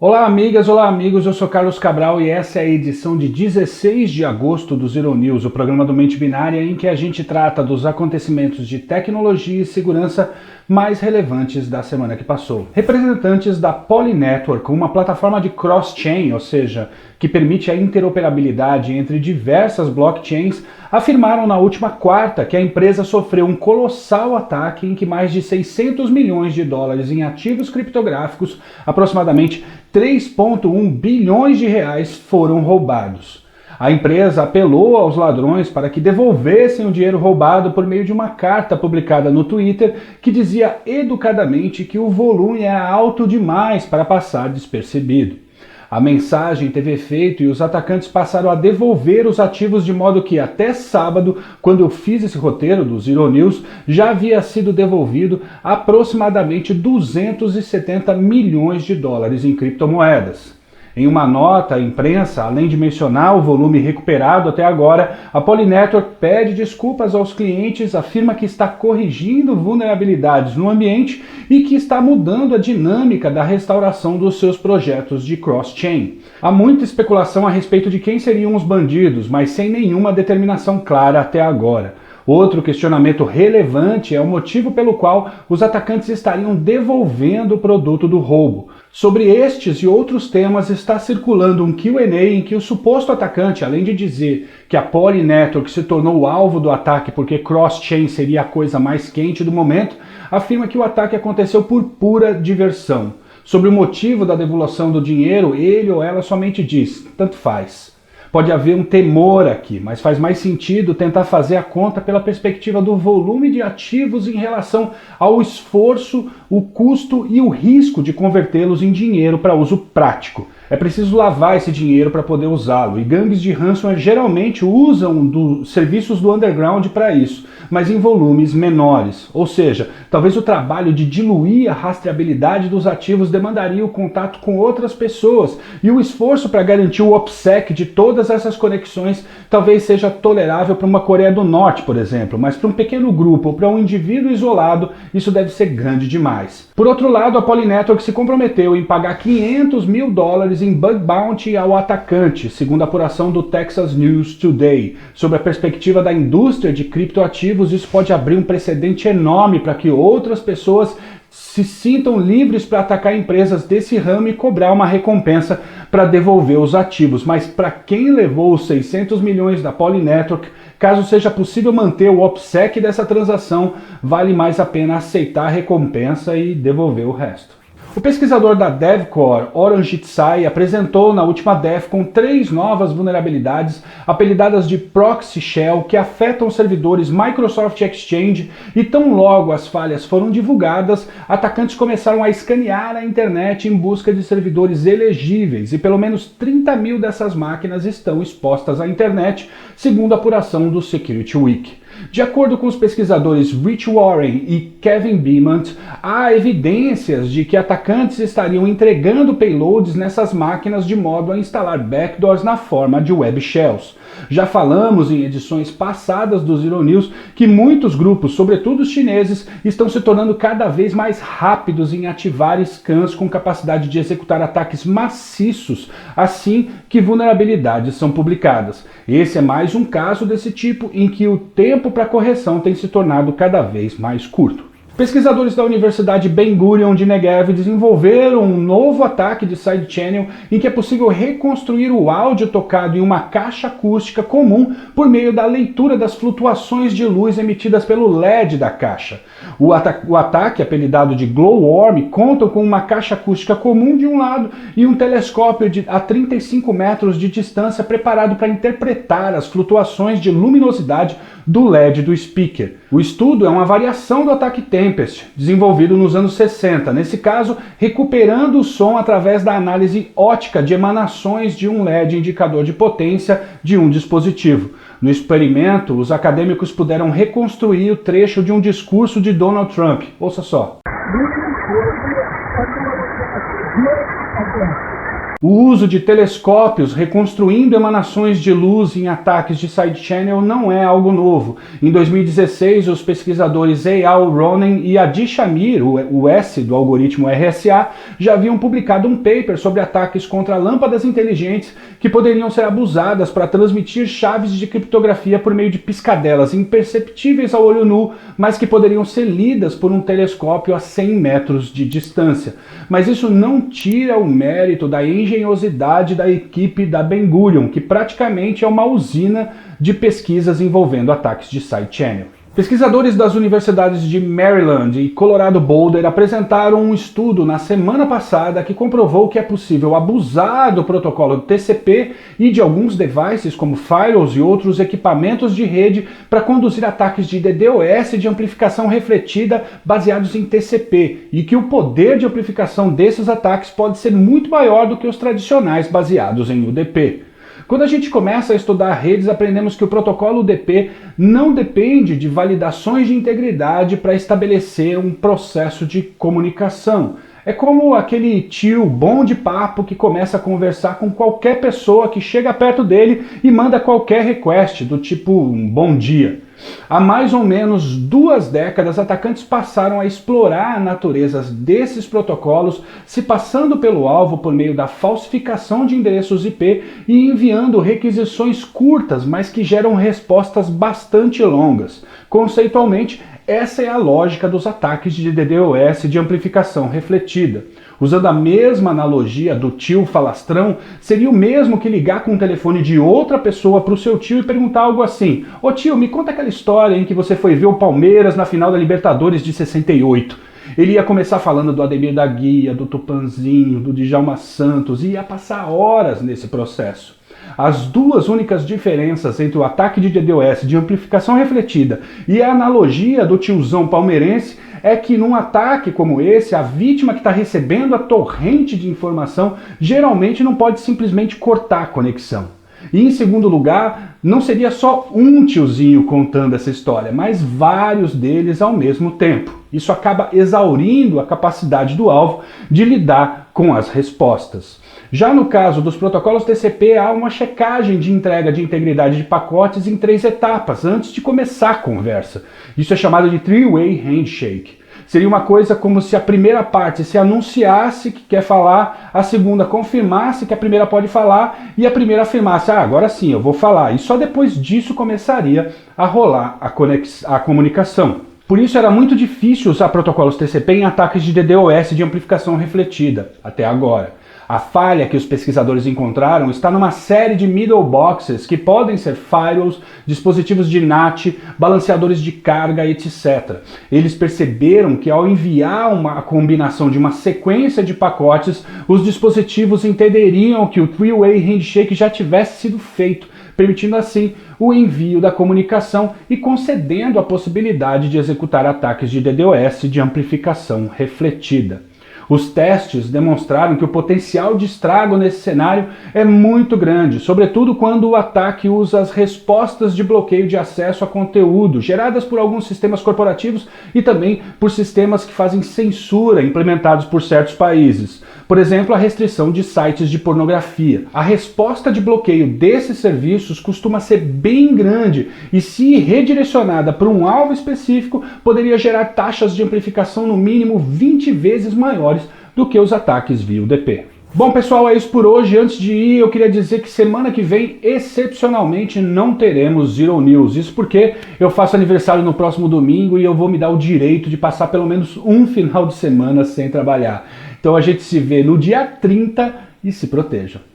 Olá amigas, olá amigos, eu sou Carlos Cabral e essa é a edição de 16 de agosto do Zero News, o programa do Mente Binária em que a gente trata dos acontecimentos de tecnologia e segurança mais relevantes da semana que passou. Representantes da Poly Network, uma plataforma de cross-chain, ou seja, que permite a interoperabilidade entre diversas blockchains, afirmaram na última quarta que a empresa sofreu um colossal ataque em que mais de 600 milhões de dólares em ativos criptográficos, aproximadamente 3,1 bilhões de reais, foram roubados. A empresa apelou aos ladrões para que devolvessem o dinheiro roubado por meio de uma carta publicada no Twitter que dizia educadamente que o volume é alto demais para passar despercebido. A mensagem teve efeito e os atacantes passaram a devolver os ativos de modo que até sábado, quando eu fiz esse roteiro do Zero News, já havia sido devolvido aproximadamente 270 milhões de dólares em criptomoedas. Em uma nota à imprensa, além de mencionar o volume recuperado até agora, a Poly Network pede desculpas aos clientes, afirma que está corrigindo vulnerabilidades no ambiente e que está mudando a dinâmica da restauração dos seus projetos de cross-chain. Há muita especulação a respeito de quem seriam os bandidos, mas sem nenhuma determinação clara até agora. Outro questionamento relevante é o motivo pelo qual os atacantes estariam devolvendo o produto do roubo. Sobre estes e outros temas está circulando um Q&A em que o suposto atacante, além de dizer que a Poly Network se tornou o alvo do ataque porque cross-chain seria a coisa mais quente do momento, afirma que o ataque aconteceu por pura diversão. Sobre o motivo da devolução do dinheiro, ele ou ela somente diz, tanto faz. Pode haver um temor aqui, mas faz mais sentido tentar fazer a conta pela perspectiva do volume de ativos em relação ao esforço, o custo e o risco de convertê-los em dinheiro para uso prático. É preciso lavar esse dinheiro para poder usá-lo, e gangues de ransomware geralmente usam serviços do underground para isso, mas em volumes menores. Ou seja, talvez o trabalho de diluir a rastreabilidade dos ativos demandaria o contato com outras pessoas, e o esforço para garantir o OPSEC de todas essas conexões talvez seja tolerável para uma Coreia do Norte, por exemplo, mas para um pequeno grupo ou para um indivíduo isolado, isso deve ser grande demais. Por outro lado, a Poly Network se comprometeu em pagar 500 mil dólares em bug bounty ao atacante, segundo a apuração do Texas News Today. Sobre a perspectiva da indústria de criptoativos, isso pode abrir um precedente enorme para que outras pessoas se sintam livres para atacar empresas desse ramo e cobrar uma recompensa para devolver os ativos. Mas para quem levou os 600 milhões da Poly Network, caso seja possível manter o OPSEC dessa transação, vale mais a pena aceitar a recompensa e devolver o resto. O pesquisador da DevCore, Orange Tsai, apresentou na última DEFCON 3 novas vulnerabilidades apelidadas de Proxy Shell que afetam servidores Microsoft Exchange, e tão logo as falhas foram divulgadas, atacantes começaram a escanear a internet em busca de servidores elegíveis, e pelo menos 30 mil dessas máquinas estão expostas à internet, segundo a apuração do Security Week. De acordo com os pesquisadores Rich Warren e Kevin Beaumont, há evidências de que atacantes estariam entregando payloads nessas máquinas de modo a instalar backdoors na forma de web shells. Já falamos em edições passadas do Zero News que muitos grupos, sobretudo os chineses, estão se tornando cada vez mais rápidos em ativar scans com capacidade de executar ataques maciços assim que vulnerabilidades são publicadas. Esse é mais um caso desse tipo em que o tempo para correção tem se tornado cada vez mais curto. Pesquisadores da Universidade Ben Gurion de Negev desenvolveram um novo ataque de side channel em que é possível reconstruir o áudio tocado em uma caixa acústica comum por meio da leitura das flutuações de luz emitidas pelo LED da caixa. O ataque, apelidado de Glowworm, conta com uma caixa acústica comum de um lado e um telescópio a 35 metros de distância preparado para interpretar as flutuações de luminosidade do LED do speaker. O estudo é uma variação do ataque Tempest, desenvolvido nos anos 60, nesse caso recuperando o som através da análise ótica de emanações de um LED indicador de potência de um dispositivo. No experimento, os acadêmicos puderam reconstruir o trecho de um discurso de Donald Trump. Ouça só. O uso de telescópios reconstruindo emanações de luz em ataques de side channel não é algo novo. Em 2016, os pesquisadores Eyal Ronen e Adi Shamir, o S do algoritmo RSA, já haviam publicado um paper sobre ataques contra lâmpadas inteligentes que poderiam ser abusadas para transmitir chaves de criptografia por meio de piscadelas imperceptíveis ao olho nu, mas que poderiam ser lidas por um telescópio a 100 metros de distância. Mas isso não tira o mérito da engenhosidade da equipe da Ben Gurion, que praticamente é uma usina de pesquisas envolvendo ataques de side channel. Pesquisadores das universidades de Maryland e Colorado Boulder apresentaram um estudo na semana passada que comprovou que é possível abusar do protocolo TCP e de alguns devices como firewalls e outros equipamentos de rede para conduzir ataques de DDoS de amplificação refletida baseados em TCP, e que o poder de amplificação desses ataques pode ser muito maior do que os tradicionais baseados em UDP. Quando a gente começa a estudar redes, aprendemos que o protocolo UDP não depende de validações de integridade para estabelecer um processo de comunicação. É como aquele tio bom de papo que começa a conversar com qualquer pessoa que chega perto dele e manda qualquer request, do tipo um bom dia. Há mais ou menos 2 décadas, atacantes passaram a explorar a natureza desses protocolos, se passando pelo alvo por meio da falsificação de endereços IP e enviando requisições curtas, mas que geram respostas bastante longas. Conceitualmente, essa é a lógica dos ataques de DDoS de amplificação refletida. Usando a mesma analogia do tio falastrão, seria o mesmo que ligar com o telefone de outra pessoa para o seu tio e perguntar algo assim: "Ô tio, me conta aquela história em que você foi ver o Palmeiras na final da Libertadores de 68. Ele ia começar falando do Ademir da Guia, do Tupanzinho, do Djalma Santos e ia passar horas nesse processo. As 2 únicas diferenças entre o ataque de DDoS de amplificação refletida e a analogia do tiozão palmeirense é que num ataque como esse, a vítima que está recebendo a torrente de informação geralmente não pode simplesmente cortar a conexão. E em segundo lugar, não seria só um tiozinho contando essa história, mas vários deles ao mesmo tempo. Isso acaba exaurindo a capacidade do alvo de lidar com as respostas. Já no caso dos protocolos TCP, há uma checagem de entrega de integridade de pacotes em 3 etapas, antes de começar a conversa. Isso é chamado de three-way handshake. Seria uma coisa como se a primeira parte se anunciasse que quer falar, a segunda confirmasse que a primeira pode falar e a primeira afirmasse: "Ah, agora sim, eu vou falar". E só depois disso começaria a rolar a comunicação. Por isso era muito difícil usar protocolos TCP em ataques de DDoS de amplificação refletida, até agora. A falha que os pesquisadores encontraram está numa série de middle boxes que podem ser firewalls, dispositivos de NAT, balanceadores de carga, etc. Eles perceberam que ao enviar a combinação de uma sequência de pacotes, os dispositivos entenderiam que o three-way handshake já tivesse sido feito, permitindo assim o envio da comunicação e concedendo a possibilidade de executar ataques de DDoS de amplificação refletida. Os testes demonstraram que o potencial de estrago nesse cenário é muito grande, sobretudo quando o ataque usa as respostas de bloqueio de acesso a conteúdo geradas por alguns sistemas corporativos e também por sistemas que fazem censura implementados por certos países. Por exemplo, a restrição de sites de pornografia. A resposta de bloqueio desses serviços costuma ser bem grande e, se redirecionada para um alvo específico, poderia gerar taxas de amplificação no mínimo 20 vezes maiores do que os ataques via UDP. Bom, pessoal, é isso por hoje. Antes de ir, eu queria dizer que semana que vem, excepcionalmente, não teremos Zero News. Isso porque eu faço aniversário no próximo domingo e eu vou me dar o direito de passar pelo menos um final de semana sem trabalhar. Então a gente se vê no dia 30 e se protejam.